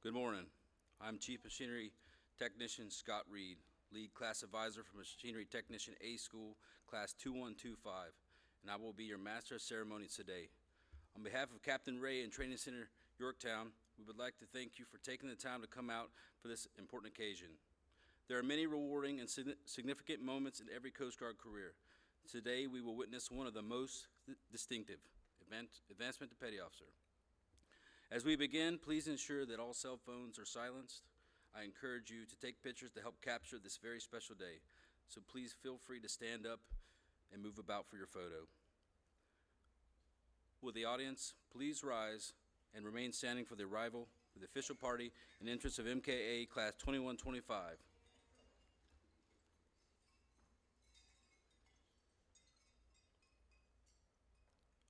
Good morning. I'm Chief Machinery Technician Scott Reed, Lead Class Advisor for Machinery Technician A School, Class 2125, and I will be your Master of Ceremonies today. On behalf of Captain Ray and Training Center Yorktown, we would like to thank you for taking the time to come out for this important occasion. There are many rewarding and significant moments in every Coast Guard career. Today, we will witness one of the most distinctive, advancement to Petty Officer. As we begin, please ensure that all cell phones are silenced. I encourage you to take pictures to help capture this very special day. So please feel free to stand up and move about for your photo. Will the audience please rise and remain standing for the arrival of the official party and entrance of MKA Class 2125.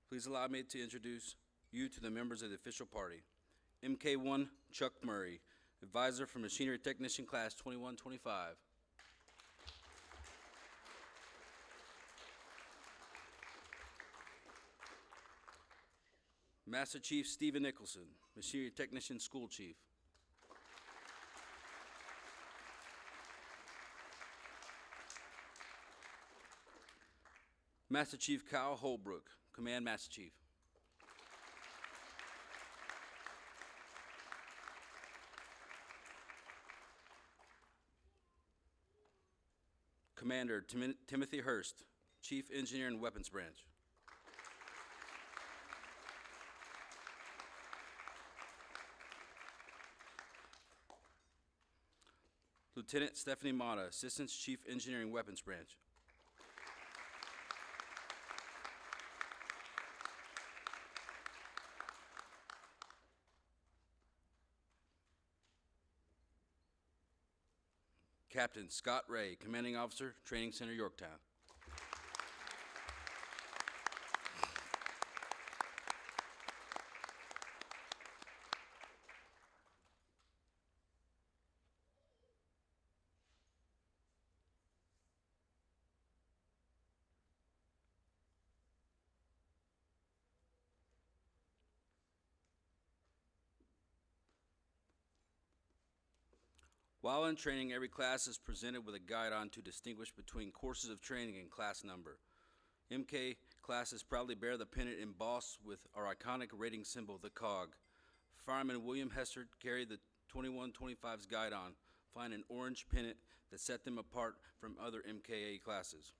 Please allow me to introduce you to the members of the official party. MK1 Chuck Murray, Advisor for Machinery Technician Class 2125. Master Chief Stephen Nicholson, Machinery Technician School Chief. Master Chief Kyle Holbrook, Command Master Chief. Commander Timothy Hurst, Chief Engineer and Weapons Branch. Lieutenant Stephanie Mata, Assistant Chief Engineering Weapons Branch. Captain Scott Ray, Commanding Officer, Training Center, Yorktown. While in training, every class is presented with a guide on to distinguish between courses of training and class number. MK classes proudly bear the pennant embossed with our iconic rating symbol, the COG. Fireman William Hester carried the 2125's guide on, find an orange pennant that set them apart from other MKA classes.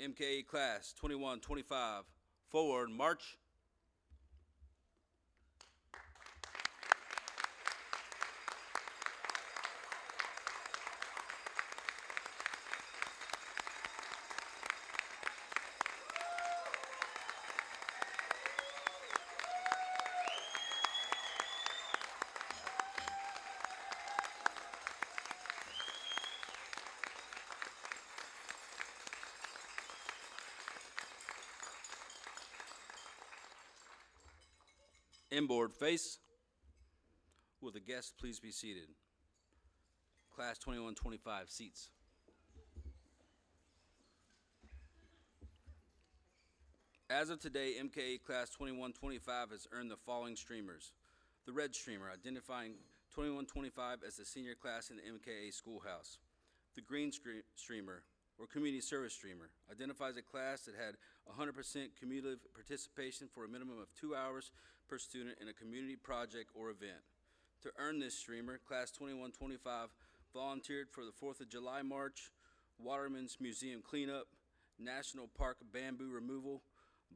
MKA class 2125, forward, march. Inboard face. Will the guests please be seated? Class 2125, seats. As of today, MKA Class 2125 has earned the following streamers. The red streamer, identifying 2125 as the senior class in the MKA schoolhouse. The green streamer, or community service streamer, identifies a class that had 100% cumulative participation for a minimum of 2 hours per student in a community project or event. To earn this streamer, Class 2125 volunteered for the 4th of July March, Waterman's Museum Cleanup, National Park Bamboo Removal,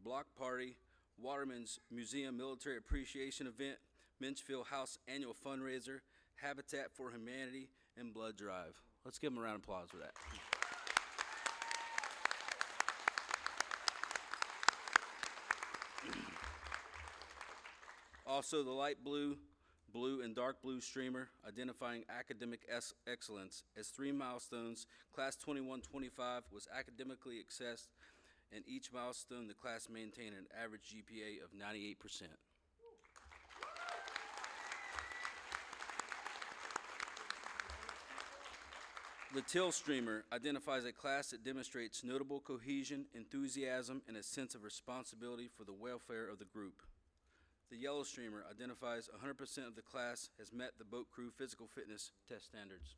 Block Party, Waterman's Museum Military Appreciation Event, Minchfield House Annual Fundraiser, Habitat for Humanity, and Blood Drive. Let's give them a round of applause for that. Also, the light blue, blue, and dark blue streamer, identifying academic excellence as 3 milestones. Class 2125 was academically assessed, and each milestone the class maintained an average GPA of 98%. The teal streamer identifies a class that demonstrates notable cohesion, enthusiasm, and a sense of responsibility for the welfare of the group. The yellow streamer identifies 100% of the class has met the boat crew physical fitness test standards.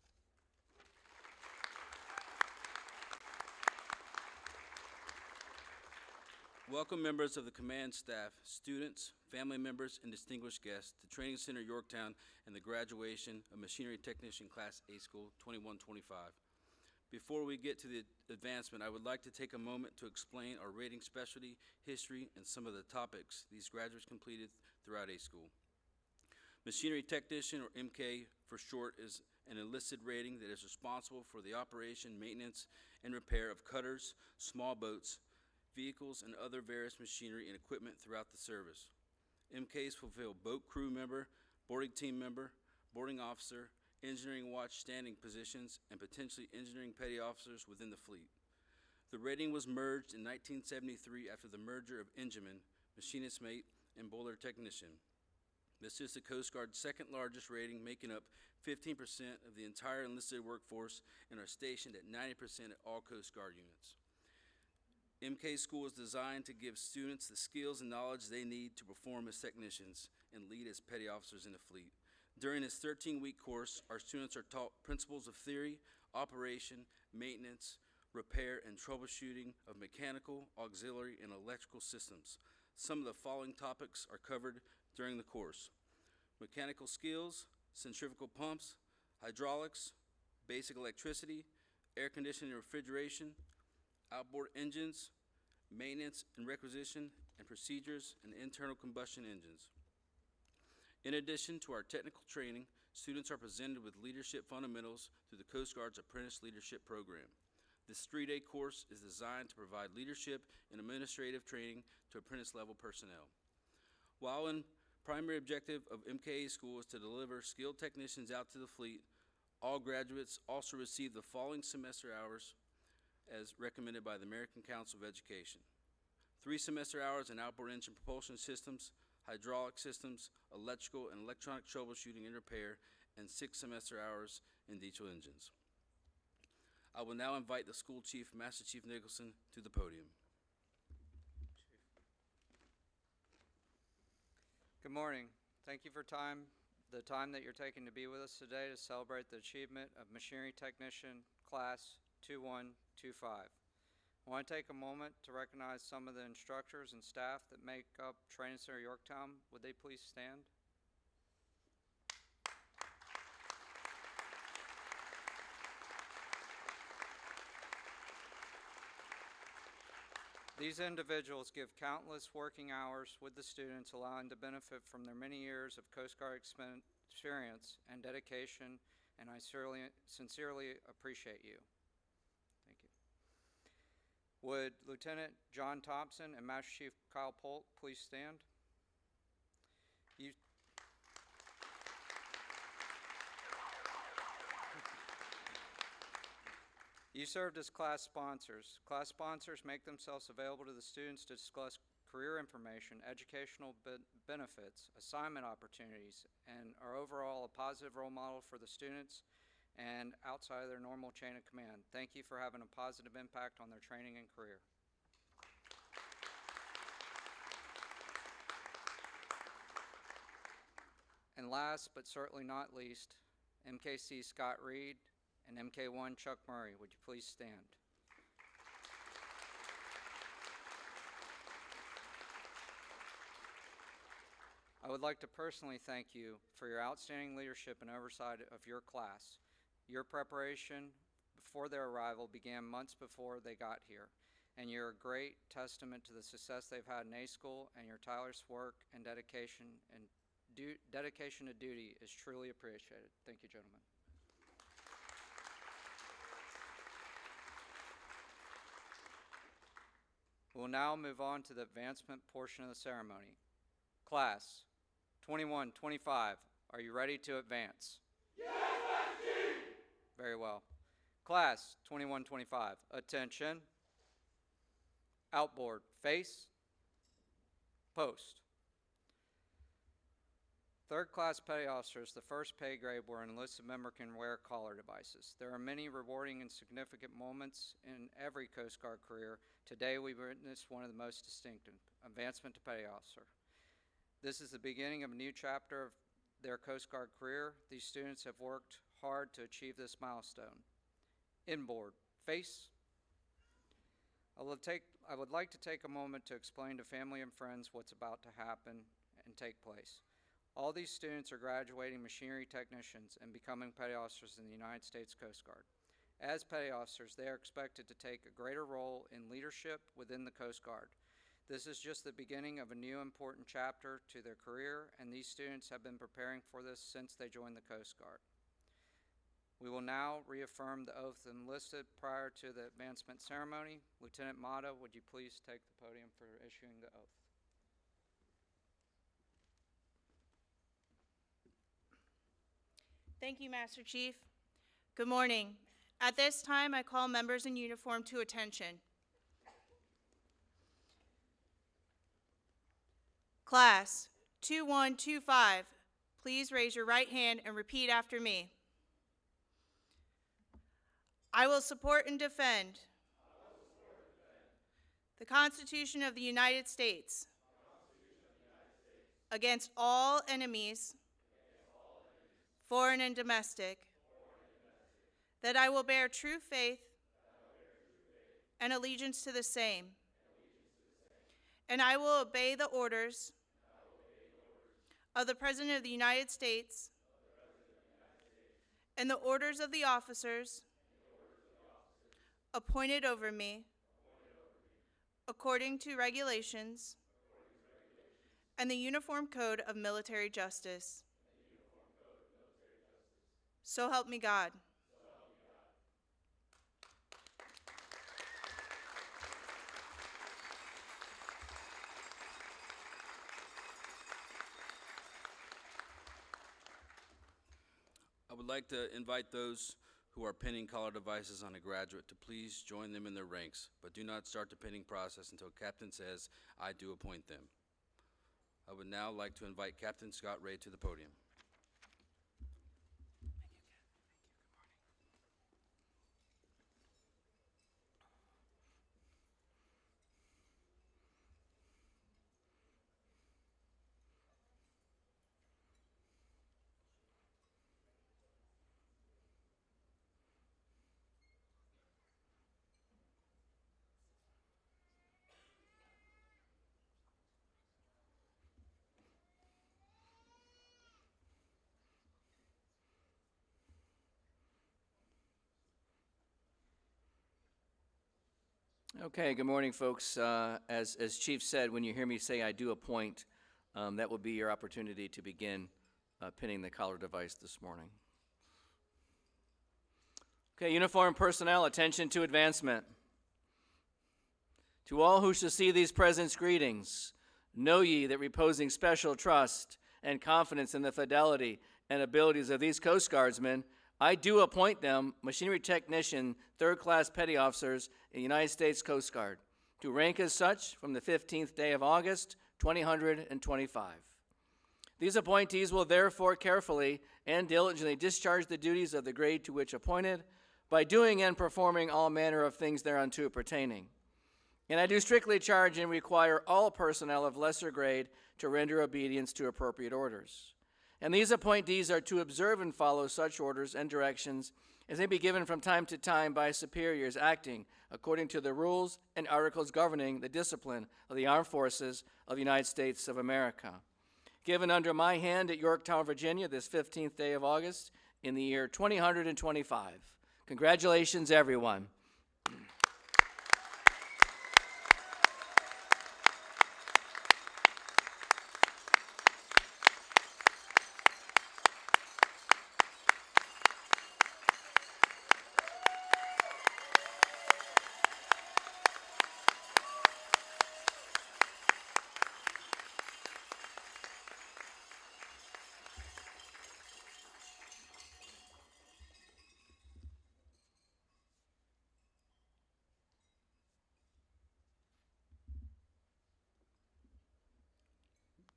Welcome members of the command staff, students, family members, and distinguished guests to Training Center Yorktown and the graduation of Machinery Technician Class A School 2125. Before we get to the advancement, I would like to take a moment to explain our rating specialty, history, and some of the topics these graduates completed throughout A School. Machinery Technician, or MK for short, is an enlisted rating that is responsible for the operation, maintenance, and repair of cutters, small boats, vehicles, and other various machinery and equipment throughout the service. MKs fulfill boat crew member, boarding team member, boarding officer, engineering watch standing positions, and potentially engineering petty officers within the fleet. The rating was merged in 1973 after the merger of engineman, machinist mate, and boiler technician. This is the Coast Guard's second largest rating, making up 15% of the entire enlisted workforce and are stationed at 90% at all Coast Guard units. MK School is designed to give students the skills and knowledge they need to perform as technicians and lead as petty officers in the fleet. During this 13-week course, our students are taught principles of theory, operation, maintenance, repair, and troubleshooting of mechanical, auxiliary, and electrical systems. Some of the following topics are covered during the course: mechanical skills, centrifugal pumps, hydraulics, basic electricity, air conditioning and refrigeration, outboard engines, maintenance and requisition, and procedures and internal combustion engines. In addition to our technical training, students are presented with leadership fundamentals through the Coast Guard's Apprentice Leadership Program. This 3-day course is designed to provide leadership and administrative training to apprentice-level personnel. While an primary objective of MKA School is to deliver skilled technicians out to the fleet, all graduates also receive the following semester hours as recommended by the American Council of Education: 3 semester hours in outboard engine propulsion systems, hydraulic systems, electrical and electronic troubleshooting and repair, and 6 semester hours in diesel engines. I will now invite the school chief, Master Chief Nicholson, to the podium. Good morning. Thank you for the time that you're taking to be with us today to celebrate the achievement of Machinery Technician Class 2125. I want to take a moment to recognize some of the instructors and staff that make up Training Center Yorktown. Would they please stand? These individuals give countless working hours with the students, allowing to benefit from their many years of Coast Guard experience and dedication, and I sincerely appreciate you. Thank you. Would Lieutenant John Thompson and Master Chief Kyle Polk please stand? You served as class sponsors. Class sponsors make themselves available to the students to discuss career information, educational benefits, assignment opportunities, and are overall a positive role model for the students and outside of their normal chain of command. Thank you for having a positive impact on their training and career. And last but certainly not least, MKC Scott Reed and MK1 Chuck Murray. Would you please stand? I would like to personally thank you for your outstanding leadership and oversight of your class. Your preparation before their arrival began months before they got here, and you're a great testament to the success they've had in A School, and your tireless work and dedication to duty is truly appreciated. Thank you, gentlemen. We'll now move on to the advancement portion of the ceremony. Class 2125, are you ready to advance? Yes, Master Chief! Very well. Class 2125, attention. Outboard, face, post. Third class petty officers, the first pay grade where an enlisted member can wear collar devices. There are many rewarding and significant moments in every Coast Guard career. Today we witnessed one of the most distinctive, advancement to petty officer. This is the beginning of a new chapter of their Coast Guard career. These students have worked hard to achieve this milestone. Inboard, face. I would like to take a moment to explain to family and friends what's about to happen and take place. All these students are graduating machinery technicians and becoming petty officers in the United States Coast Guard. As petty officers, they are expected to take a greater role in leadership within the Coast Guard. This is just the beginning of a new important chapter to their career, and these students have been preparing for this since they joined the Coast Guard. We will now reaffirm the oath enlisted prior to the advancement ceremony. Lieutenant Mata, would you please take the podium for issuing the oath? Thank you, Master Chief. Good morning. At this time, I call members in uniform to attention. Class 2125, please raise your right hand and repeat after me. I will support and defend the Constitution of the United States against all enemies, foreign and domestic, that I will bear true faith and allegiance to the same, and I will obey the orders of the President of the United States and the orders of the officers appointed over me according to regulations and the Uniform Code of Military Justice. So help me God. I would like to invite those who are pinning collar devices on a graduate to please join them in their ranks, but do not start the pinning process until Captain says, "I do appoint them." I would now like to invite Captain Scott Ray to the podium. Okay, good morning, folks. As Chief said, when you hear me say I do appoint, that will be your opportunity to begin pinning the collar device this morning. Okay, uniformed personnel, attention to advancement. To all who shall see these presents, greetings. Know ye that reposing special trust and confidence in the fidelity and abilities of these Coast Guardsmen, I do appoint them machinery technician, third-class petty officers in the United States Coast Guard, to rank as such from the 15th day of August, 2025. These appointees will therefore carefully and diligently discharge the duties of the grade to which appointed by doing and performing all manner of things thereunto pertaining. And I do strictly charge and require all personnel of lesser grade to render obedience to appropriate orders. And these appointees are to observe and follow such orders and directions as may be given from time to time by superiors acting according to the rules and articles governing the discipline of the armed forces of the United States of America. Given under my hand at Yorktown, Virginia, this 15th day of August in the year 2025. Congratulations, everyone.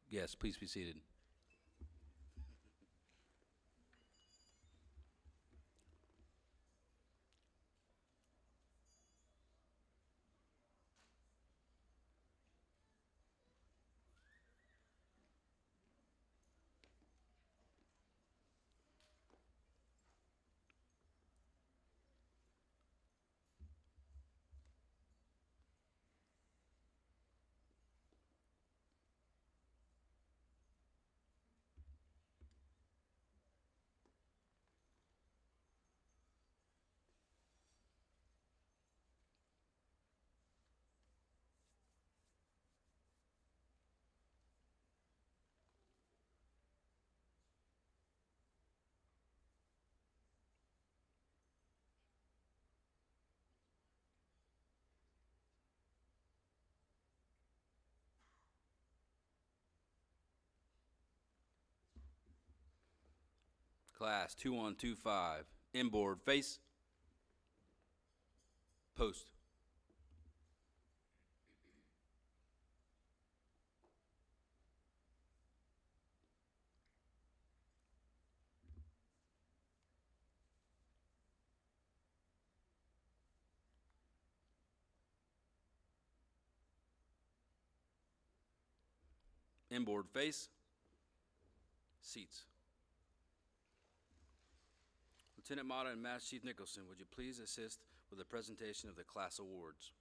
Yes, please be seated. Class 2125, inboard face, post. Inboard face, seats. Lieutenant Mata and Master Chief Nicholson, would you please assist with the presentation of the class awards?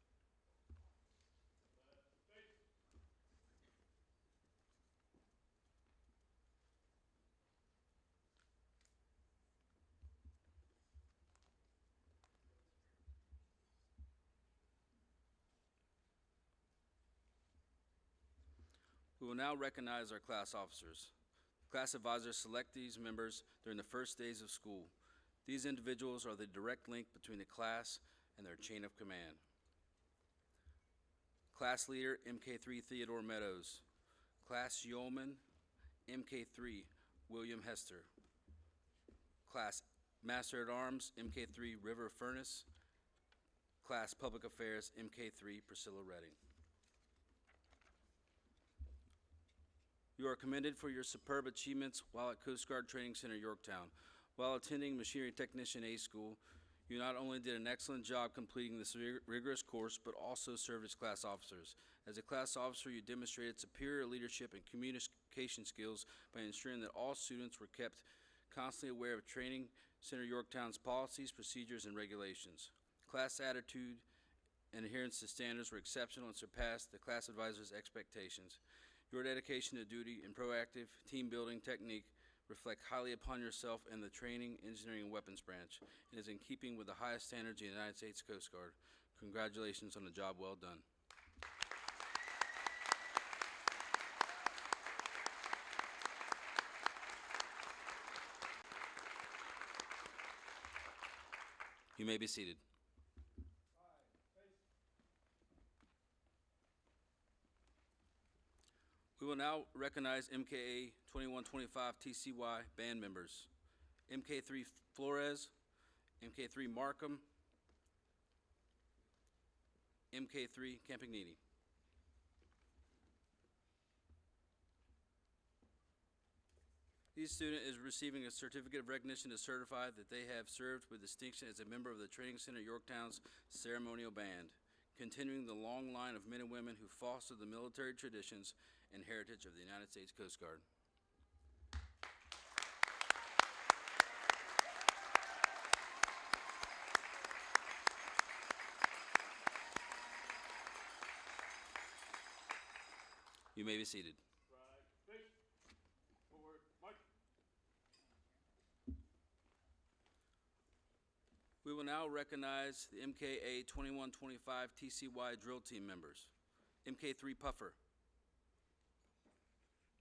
We will now recognize our class officers. Class advisors select these members during the first days of school. These individuals are the direct link between the class and their chain of command. Class leader, MK3 Theodore Meadows. Class yeoman, MK3 William Hester. Class Master at Arms, MK3 River Furnace. Class Public Affairs, MK3 Priscilla Redding. You are commended for your superb achievements while at Coast Guard Training Center, Yorktown. While attending Machinery Technician A School, you not only did an excellent job completing this rigorous course, but also served as class officers. As a class officer, you demonstrated superior leadership and communication skills by ensuring that all students were kept constantly aware of Training Center Yorktown's policies, procedures, and regulations. Class attitude and adherence to standards were exceptional and surpassed the class advisor's expectations. Your dedication to duty and proactive team-building technique reflect highly upon yourself and the training, engineering, and weapons branch, and is in keeping with the highest standards of the United States Coast Guard. Congratulations on the job well done. You may be seated. We will now recognize MKA 2125 TCY band members. MK3 Flores, MK3 Markham, MK3 Campagnini. Each student is receiving a certificate of recognition to certify that they have served with distinction as a member of the Training Center Yorktown's ceremonial band, continuing the long line of men and women who foster the military traditions and heritage of the United States Coast Guard. You may be seated. Right face, forward march. We will now recognize the MKA 2125 TCY drill team members. MK3 Puffer,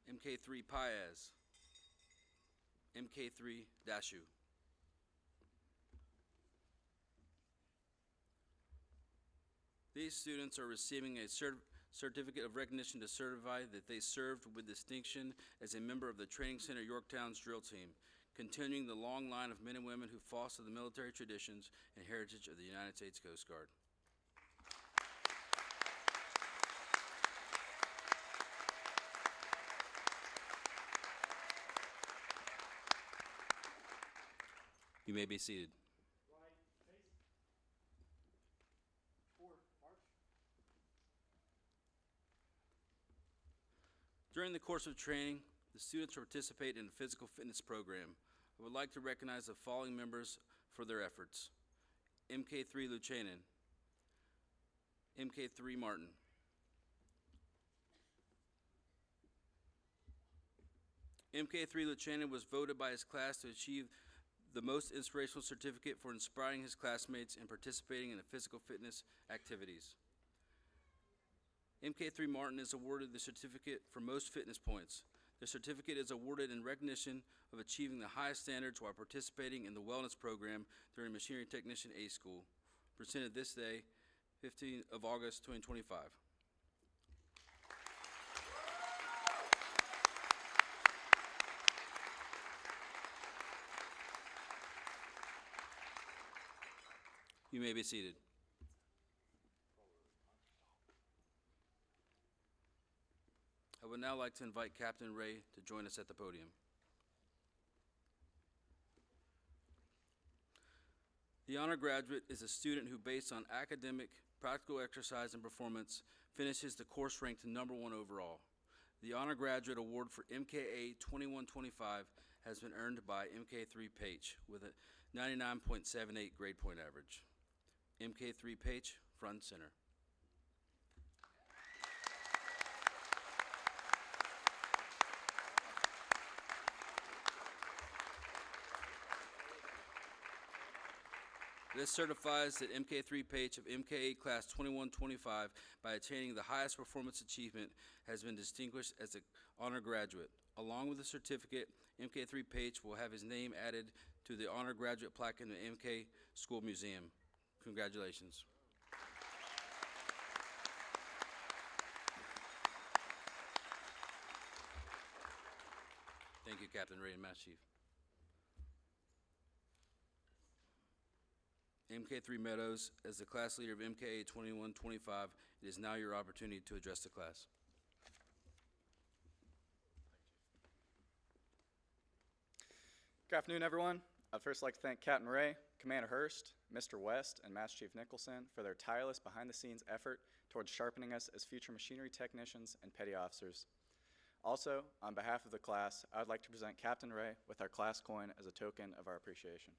MK3 Paez, MK3 Dashu. These students are receiving a certificate of recognition to certify that they served with distinction as a member of the Training Center Yorktown's drill team, continuing the long line of men and women who foster the military traditions and heritage of the United States Coast Guard. You may be seated. Right face, forward march. During the course of training, the students participate in a physical fitness program. I would like to recognize the following members for their efforts. MK3 Luchanan, MK3 Martin, MK3 Luchanan was voted by his class to achieve the most inspirational certificate for inspiring his classmates and participating in the physical fitness activities. MK3 Martin is awarded the certificate for most fitness points. The certificate is awarded in recognition of achieving the highest standards while participating in the wellness program during Machinery Technician A School, presented this day, 15th of August, 2025. You may be seated. I would now like to invite Captain Ray to join us at the podium. The honor graduate is a student who, based on academic, practical exercise, and performance, finishes the course ranked #1 overall. The honor graduate award for MKA 2125 has been earned by MK3 Page with a 99.78 grade point average. MK3 Page, front and center. This certifies that MK3 Page of MKA Class 2125, by attaining the highest performance achievement, has been distinguished as an honor graduate. Along with the certificate, MK3 Page will have his name added to the honor graduate plaque in the MK School Museum. Congratulations. Thank you, Captain Ray and Master Chief. MK3 Meadows, as the class leader of MKA 2125, it is now your opportunity to address the class. Good afternoon, everyone. I'd first like to thank Captain Ray, Commander Hurst, Mr. West, and Master Chief Nicholson for their tireless behind-the-scenes effort towards sharpening us as future machinery technicians and petty officers. Also, on behalf of the class, I would like to present Captain Ray with our class coin as a token of our appreciation.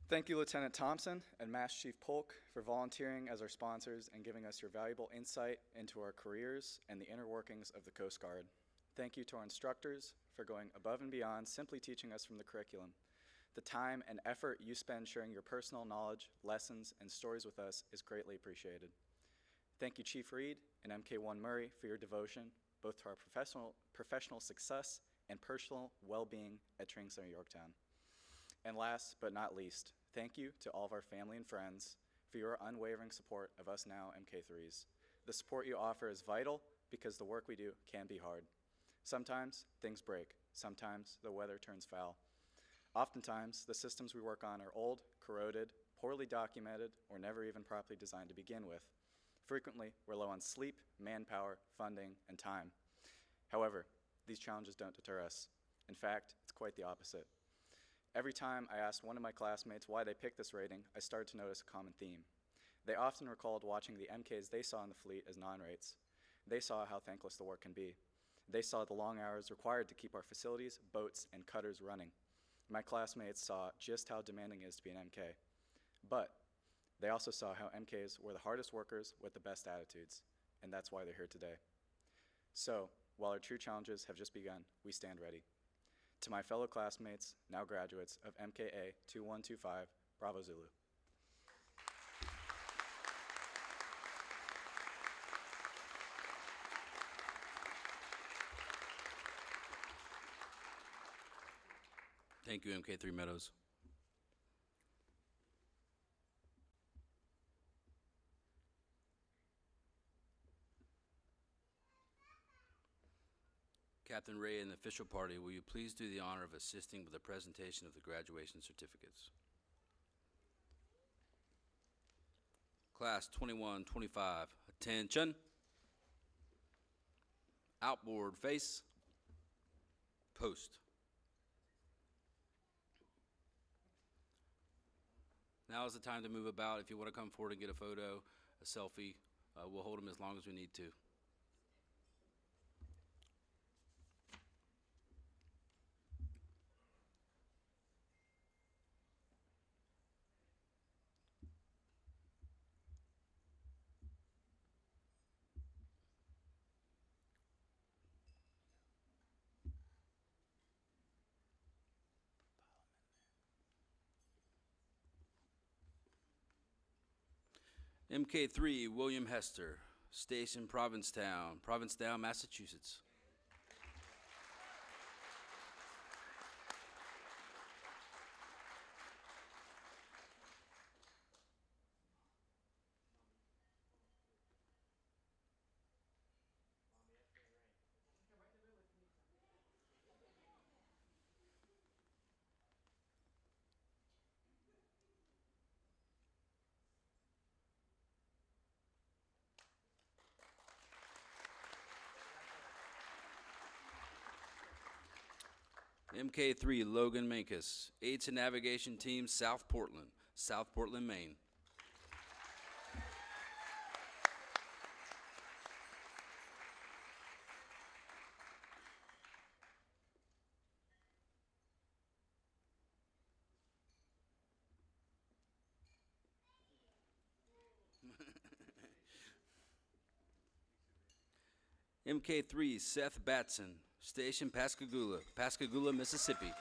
Thank you, Lieutenant Thompson and Master Chief Polk, for volunteering as our sponsors and giving us your valuable insight into our careers and the inner workings of the Coast Guard. Thank you to our instructors for going above and beyond simply teaching us from the curriculum. The time and effort you spend sharing your personal knowledge, lessons, and stories with us is greatly appreciated. Thank you, Chief Reed and MK1 Murray, for your devotion, both to our professional success and personal well-being at Training Center Yorktown. And last but not least, thank you to all of our family and friends for your unwavering support of us now MK3s. The support you offer is vital because the work we do can be hard. Sometimes things break. Sometimes the weather turns foul. Oftentimes, the systems we work on are old, corroded, poorly documented, or never even properly designed to begin with. Frequently, we're low on sleep, manpower, funding, and time. However, these challenges don't deter us. In fact, it's quite the opposite. Every time I asked one of my classmates why they picked this rating, I started to notice a common theme. They often recalled watching the MKs they saw in the fleet as non-rates. They saw how thankless the work can be. They saw the long hours required to keep our facilities, boats, and cutters running. My classmates saw just how demanding it is to be an MK. But they also saw how MKs were the hardest workers with the best attitudes, and that's why they're here today. So, while our true challenges have just begun, we stand ready. To my fellow classmates, now graduates of MKA 2125, Bravo Zulu. Thank you, MK3 Meadows. Captain Ray and the official party, will you please do the honor of assisting with the presentation of the graduation certificates? Class 2125, attention. Outboard face, post. Now is the time to move about. If you want to come forward and get a photo, a selfie, we'll hold them as long as we need to. MK3, William Hester, Station Provincetown, Provincetown, Massachusetts. MK3 Logan Mankus, Aid to Navigation Team, South Portland, Maine. MK3 Seth Batson, Station Pascagoula, Mississippi.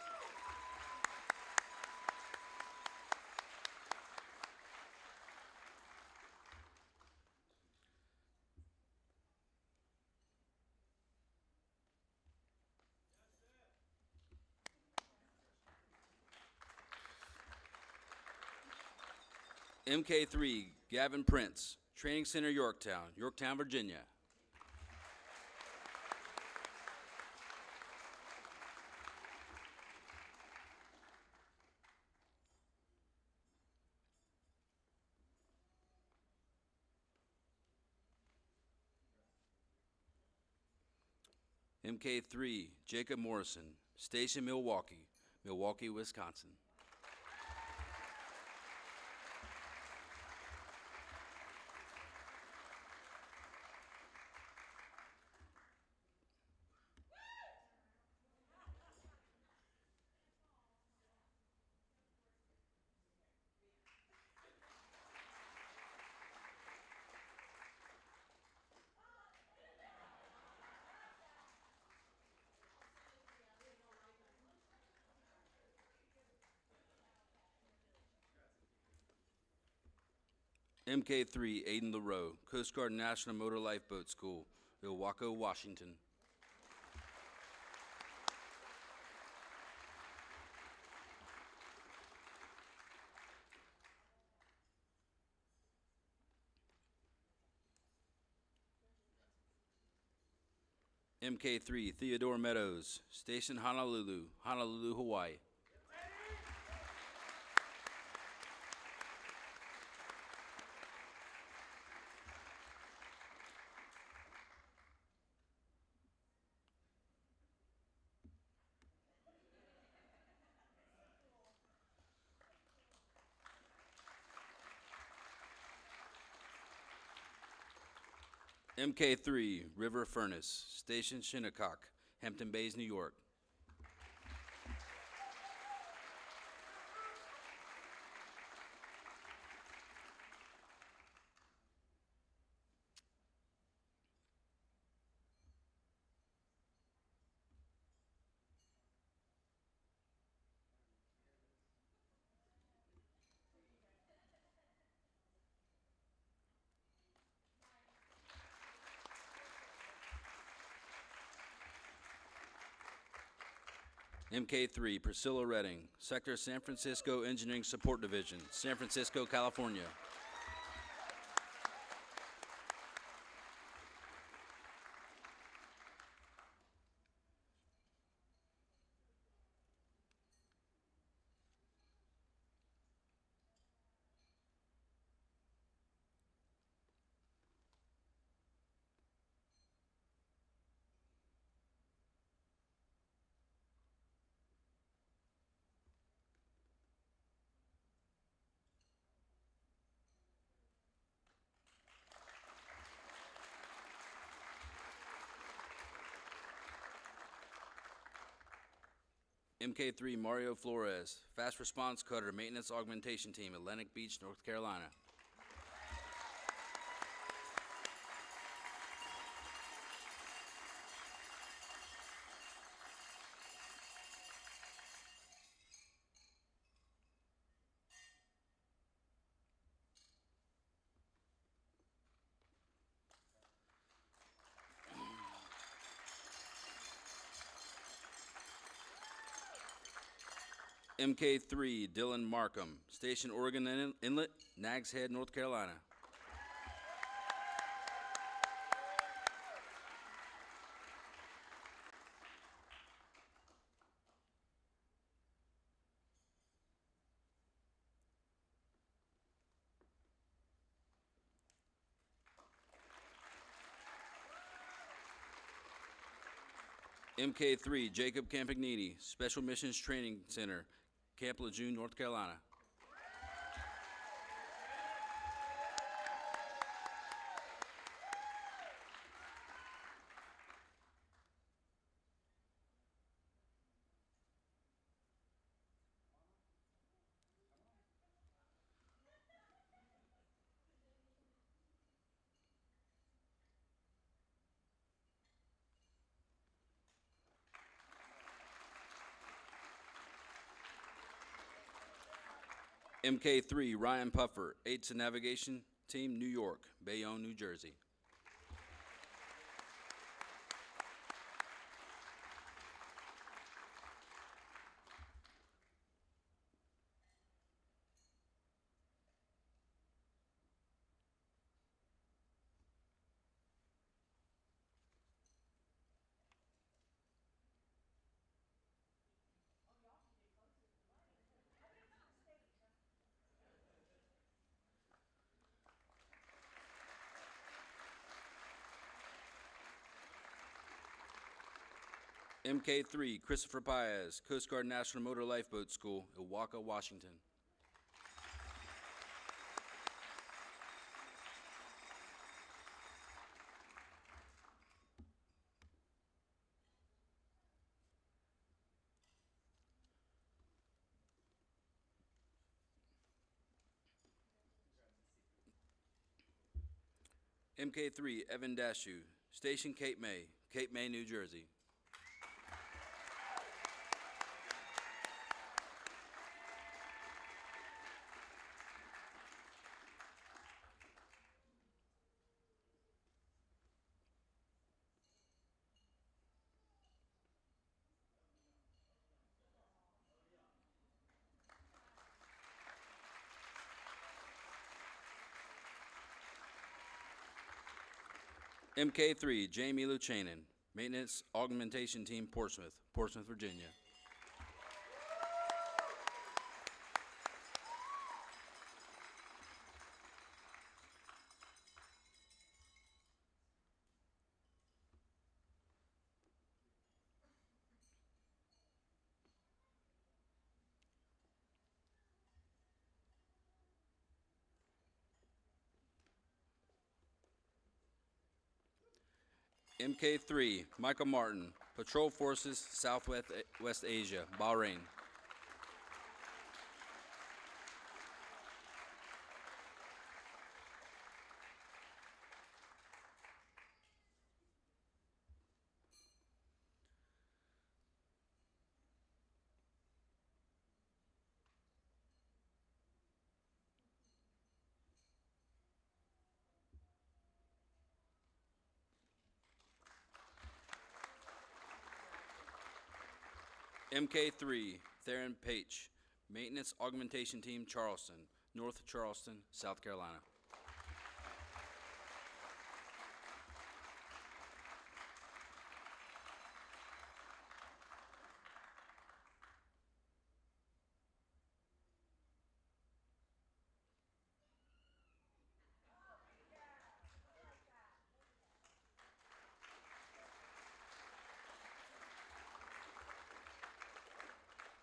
MK3 Gavin Prince, Training Center Yorktown, Virginia. MK3 Jacob Morrison, Station Milwaukee, Wisconsin. MK3 Aiden LaRoe, Coast Guard National Motor Lifeboat School, Milwaukee, Washington. MK3 Theodore Meadows, Station Honolulu, Hawaii. MK3 River Furnace, Station Shinnecock, Hampton Bays, New York. MK3 Priscilla Redding, Sector San Francisco Engineering Support Division, San Francisco, California. MK3 Mario Flores, Fast Response Cutter, Maintenance Augmentation Team, Atlantic Beach, North Carolina. MK3 Dylan Markham, Station Oregon Inlet, Nags Head, North Carolina. MK3, Jacob Campagnini, Special Missions Training Center, Camp Lejeune, North Carolina. MK3, Ryan Puffer, Aids and Navigation Team, New York, Bayonne, New Jersey. MK3, Christopher Paez, Coast Guard National Motor Lifeboat School, Ilwaca, Washington. MK3, Evan Dashu, Station Cape May, New Jersey. MK3, Jamie Luchanan, Maintenance Augmentation Team, Portsmouth, Virginia. MK3, Michael Martin, Patrol Forces, Southwest West Asia, Bahrain. MK3, Theron Page, Maintenance Augmentation Team, Charleston, North Charleston, South Carolina.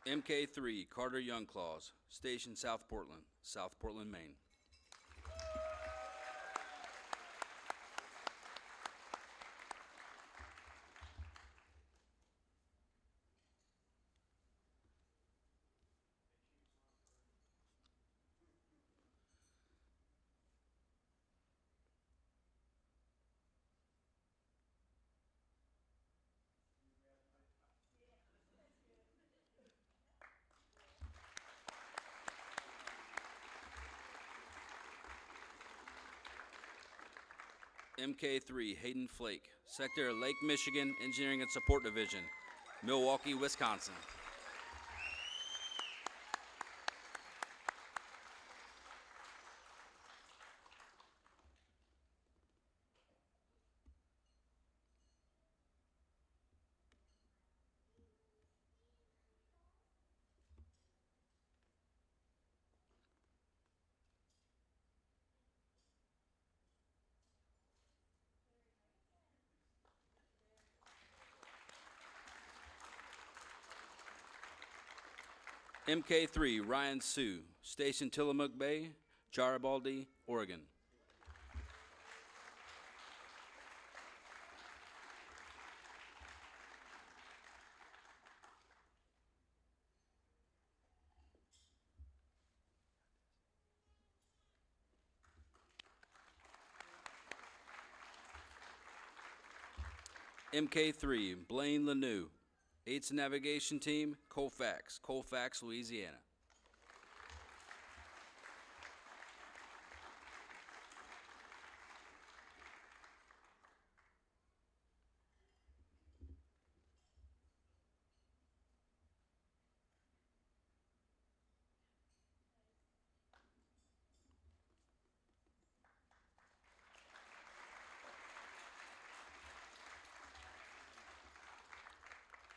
MK3, Carter Youngclaws, Station South Portland, Maine. MK3, Hayden Flake, Sector Lake Michigan Engineering and Support Division, Milwaukee, Wisconsin. MK3, Ryan Sue, Station Tillamook Bay, Garibaldi, Oregon. MK3, Blaine Lanou, Aids and Navigation Team, Colfax, Louisiana.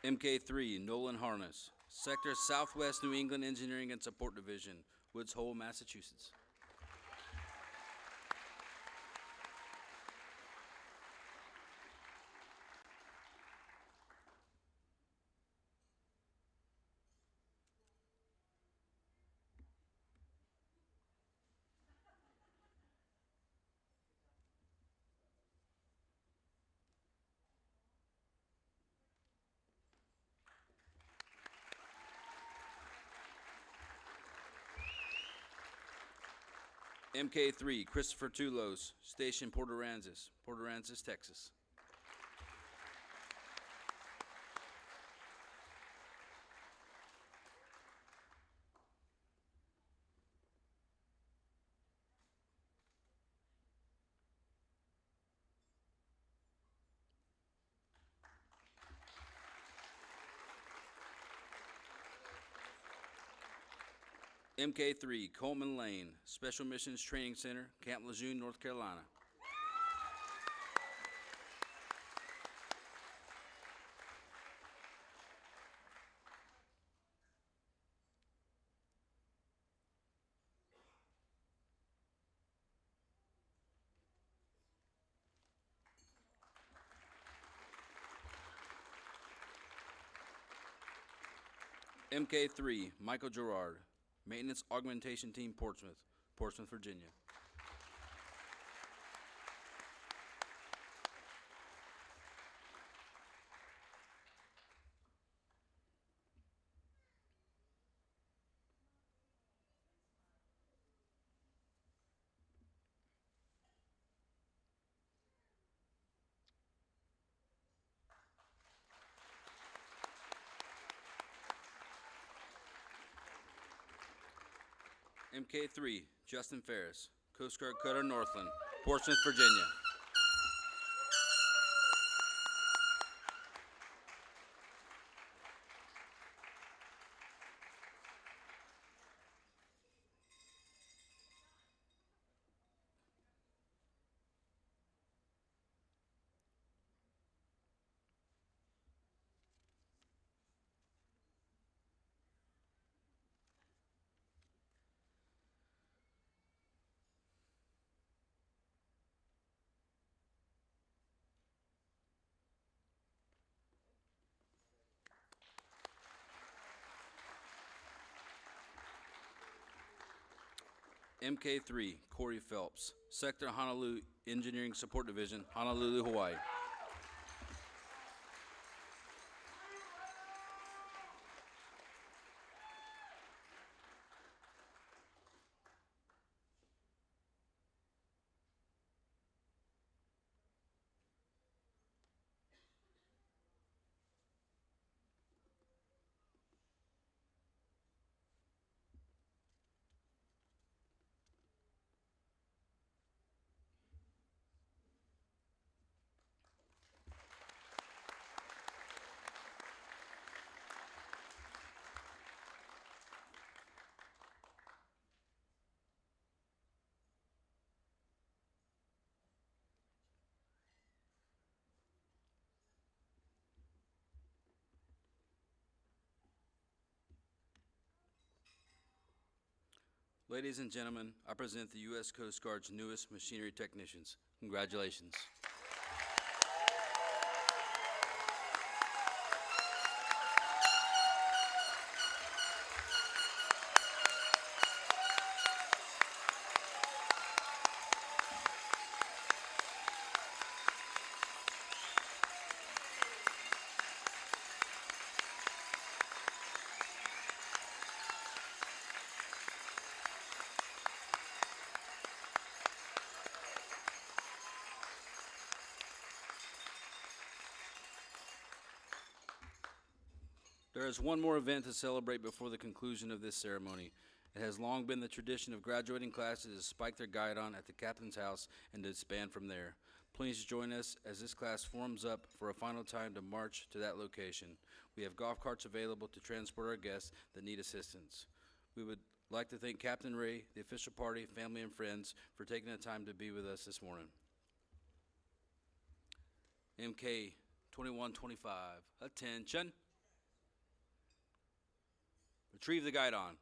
MK3, Nolan Harness, Sector Southwest New England Engineering and Support Division, Woods Hole, Massachusetts. MK3, Christopher Tulos, Station Port Aransas, Texas. MK3, Coleman Lane, Special Missions Training Center, Camp Lejeune, North Carolina. MK3, Michael Gerard, Maintenance Augmentation Team, Portsmouth, Virginia. MK3, Justin Ferris, Coast Guard Cutter Northland, Portsmouth, Virginia. MK3, Corey Phelps, Sector Honolulu Engineering Support Division, Honolulu, Hawaii. Ladies and gentlemen, I present the U.S. Coast Guard's newest machinery technicians. Congratulations. There is one more event to celebrate before the conclusion of this ceremony. It has long been the tradition of graduating classes to spike their guidon at the captain's house and to disband from there. Please join us as this class forms up for a final time to march to that location. We have golf carts available to transport our guests that need assistance. We would like to thank Captain Ray, the official party, family, and friends for taking the time to be with us this morning. MK 2125, attention. Retrieve the guidon.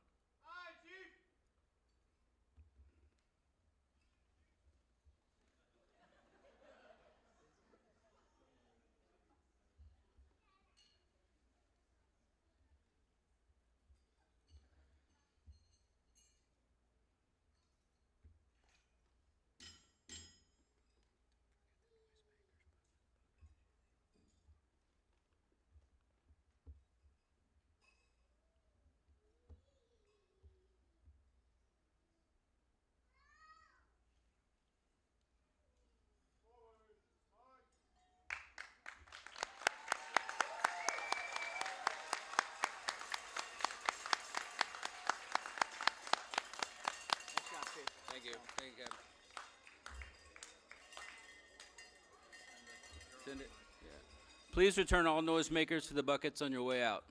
Thank you. Thank you, Captain. Send it. Yeah. Please return all noisemakers to the buckets on your way out.